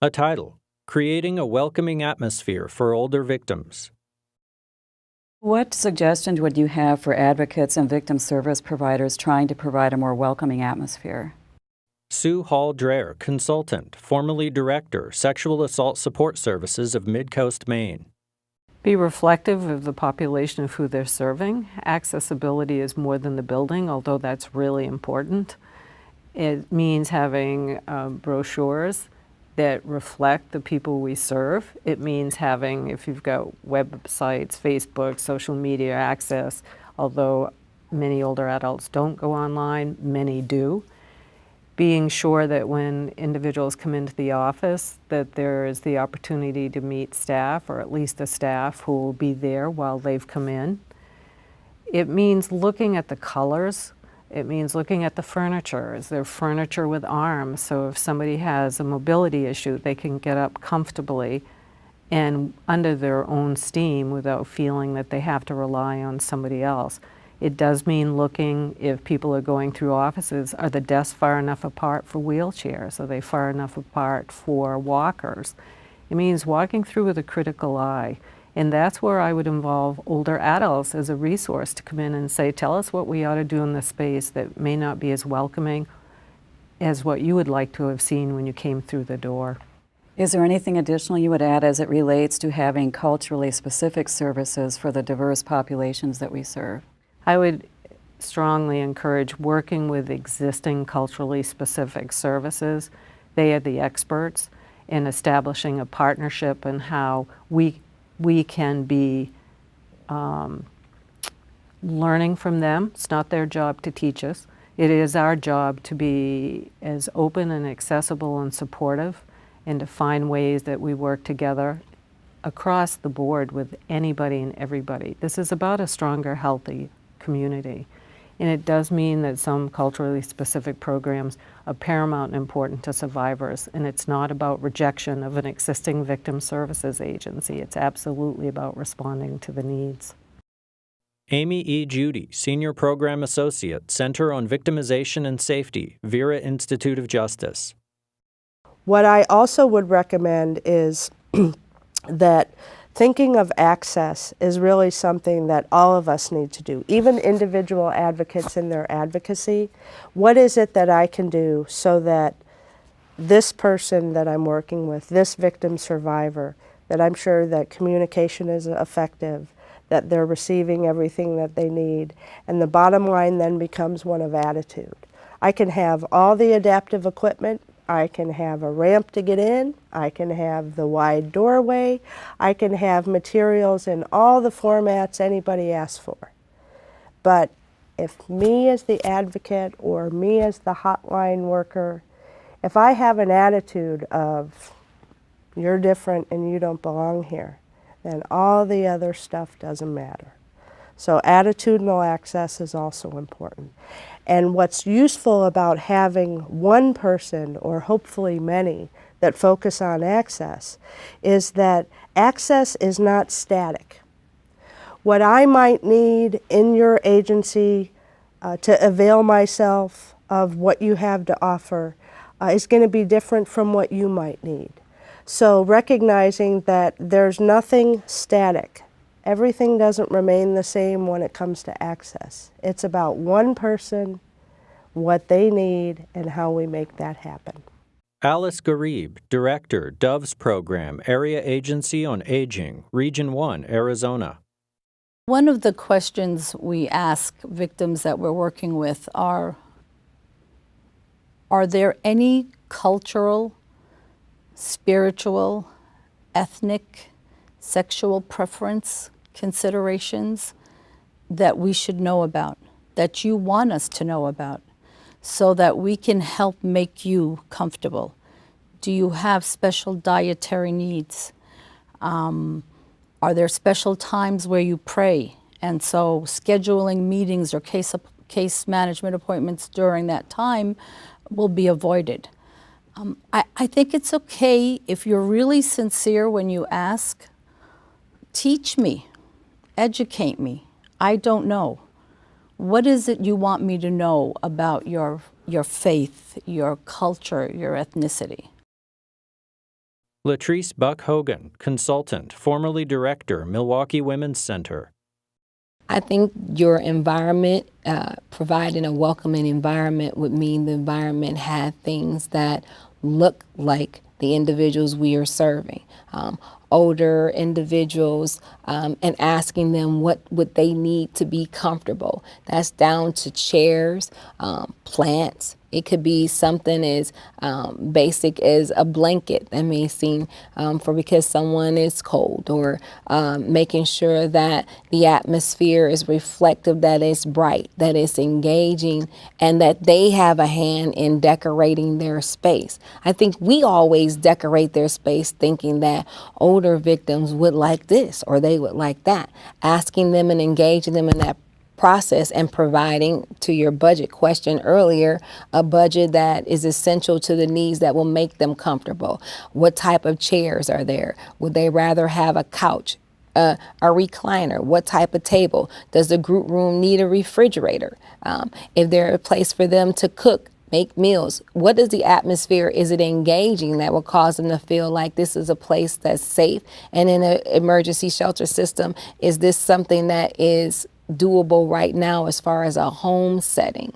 A title, Creating a Welcoming Atmosphere for Older Victims. What suggestions would you have for advocates and victim service providers trying to provide a more welcoming atmosphere? Sue Hall Dreher, consultant, formerly director, Sexual Assault Support Services of Mid-Coast, Maine. Be reflective of the population of who they're serving. Accessibility is more than the building, although that's really important. It means having brochures that reflect the people we serve. It means having, if you've got websites, Facebook, social media access, although many older adults don't go online, many do. Being sure that when individuals come into the office that there is the opportunity to meet staff, or at least a staff who will be there while they've come in. It means looking at the colors. It means looking at the furniture. Is there furniture with arms? So if somebody has a mobility issue, they can get up comfortably and under their own steam without feeling that they have to rely on somebody else. It does mean looking, if people are going through offices, are the desks far enough apart for wheelchairs? Are they far enough apart for walkers? It means walking through with a critical eye. And that's where I would involve older adults as a resource to come in and say, tell us what we ought to do in the space that may not be as welcoming as what you would like to have seen when you came through the door. Is there anything additional you would add as it relates to having culturally specific services for the diverse populations that we serve? I would strongly encourage working with existing culturally specific services. They are the experts in establishing a partnership and how we can be learning from them. It's not their job to teach us. It is our job to be as open and accessible and supportive, and to find ways that we work together across the board with anybody and everybody. This is about a stronger, healthy community. And it does mean that some culturally specific programs are paramount and important to survivors. And it's not about rejection of an existing victim services agency. It's absolutely about responding to the needs. Amy E. Judy, Senior Program Associate, Center on Victimization and Safety, Vera Institute of Justice. What I also would recommend is that thinking of access is really something that all of us need to do, even individual advocates in their advocacy. What is it that I can do so that this person that I'm working with, this victim survivor, that I'm sure that communication is effective, that they're receiving everything that they need, and the bottom line then becomes one of attitude. I can have all the adaptive equipment. I can have a ramp to get in, I can have the wide doorway, I can have materials in all the formats anybody asks for. But if me as the advocate or me as the hotline worker, if I have an attitude of you're different and you don't belong here, then all the other stuff doesn't matter. So attitudinal access is also important. And what's useful about having one person, or hopefully many, that focus on access is that access is not static. What I might need in your agency to avail myself of what you have to offer is going to be different from what you might need. So recognizing that there's nothing static. Everything doesn't remain the same when it comes to access. It's about one person, what they need, and how we make that happen. Alice Ghareib, Director, Doves Program, Area Agency on Aging, Region 1, Arizona. One of the questions we ask victims that we're working with are there any cultural, spiritual, ethnic, sexual preference considerations that we should know about, that you want us to know about, so that we can help make you comfortable? Do you have special dietary needs? Are there special times where you pray? And so scheduling meetings or case management appointments during that time will be avoided. I think it's okay if you're really sincere when you ask, teach me, educate me. I don't know. What is it you want me to know about your faith, your culture, your ethnicity? LaTrice Hogan, consultant, formerly director, Milwaukee Women's Center. I think your environment, providing a welcoming environment would mean the environment had things that look like the individuals we are serving. Older individuals, and asking them what would they need to be comfortable. That's down to chairs, plants. It could be something as basic as a blanket that may seem for because someone is cold, or making sure that the atmosphere is reflective, that it's bright, that it's engaging, and that they have a hand in decorating their space. I think we always decorate their space thinking that older victims would like this or they would like that. Asking them and engaging them in that process and providing, to your budget question earlier, a budget that is essential to the needs that will make them comfortable. What type of chairs are there? Would they rather have a couch, a recliner? What type of table? Does the group room need a refrigerator? If there's a place for them to cook, make meals, what is the atmosphere? Is it engaging that will cause them to feel like this is a place that's safe? And in an emergency shelter system, is this something that is doable right now as far as a home setting?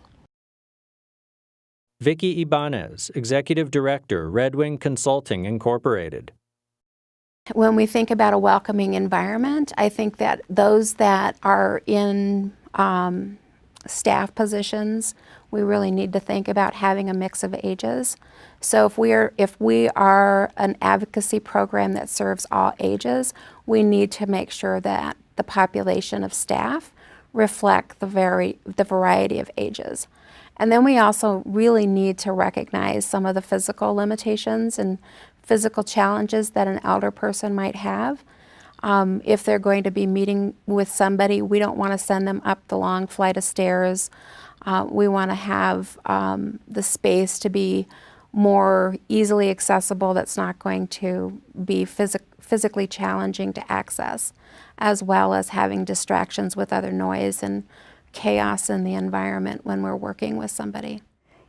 Vicky Ybanez, Executive Director, Red Wing Consulting, Incorporated. When we think about a welcoming environment, I think that those that are in staff positions, we really need to think about having a mix of ages. So if we are an advocacy program that serves all ages, we need to make sure that the population of staff reflect the variety of ages. And then we also really need to recognize some of the physical limitations and physical challenges that an elder person might have. If they're going to be meeting with somebody, we don't want to send them up the long flight of stairs. We want to have the space to be more easily accessible, that's not going to be physically challenging to access, as well as having distractions with other noise and chaos in the environment when we're working with somebody.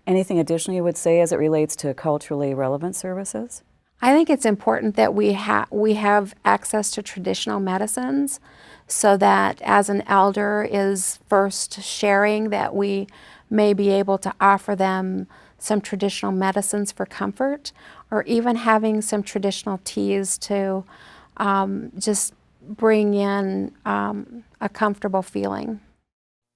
Anything additional you would say as it relates to culturally relevant services? I think it's important that we have access to traditional medicines, so that as an elder is first sharing, that we may be able to offer them some traditional medicines for comfort, or even having some traditional teas to just bring in a comfortable feeling.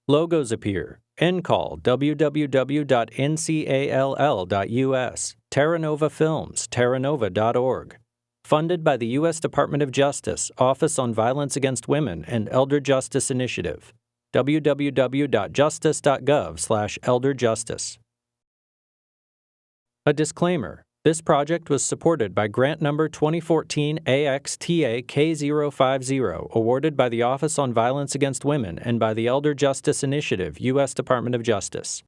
Logos appear. NCALL, www.ncall.us. Terra Nova Films, terranova.org. Funded by the U.S. Department of Justice, Office on Violence Against Women and Elder Justice Initiative. www.justice.gov/elderjustice. A disclaimer. This project was supported by grant number 2014 AXTA K050, awarded by the Office on Violence Against Women and by the Elder Justice Initiative, U.S. Department of Justice.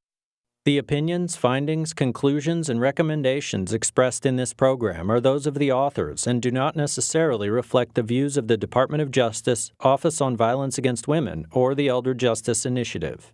The opinions, findings, conclusions, and recommendations expressed in this program are those of the authors and do not necessarily reflect the views of the Department of Justice, Office on Violence Against Women, or the Elder Justice Initiative.